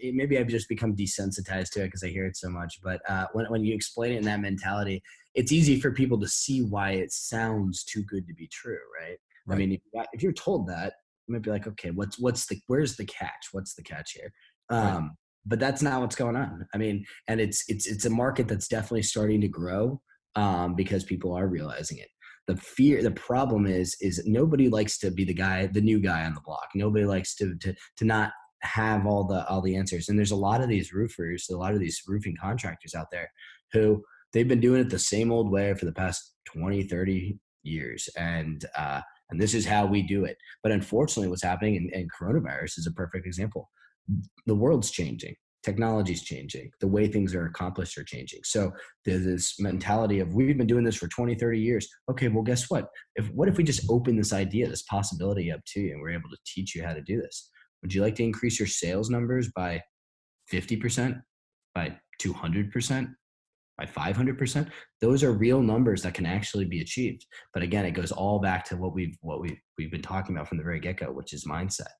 maybe I've just become desensitized to it because I hear it so much. But when you explain it in that mentality, it's easy for people to see why it sounds too good to be true, right? I Right. mean, if you're told that, you might be like, okay, where's the catch? What's the catch here? Right. But that's not what's going on. I mean, and it's a market that's definitely starting to grow because people are realizing it. The problem is nobody likes to be the new guy on the block. Nobody likes to not have all the answers. And there's a lot of these roofers, a lot of these roofing contractors out there who they've been doing it the same old way for the past 20, 30 years. And this is how we do it. But unfortunately, what's happening, and coronavirus is a perfect example. The world's changing. Technology's changing. The way things are accomplished are changing. So there's this mentality of we've been doing this for 20, 30 years. Okay, well, guess what? What if we just open this idea, this possibility up to you, and we're able to teach you how to do this? Would you like to increase your sales numbers by 50%, by 200%, by 500%? Those are real numbers that can actually be achieved. But again, it goes all back to what we've been talking about from the very get-go, which is mindset.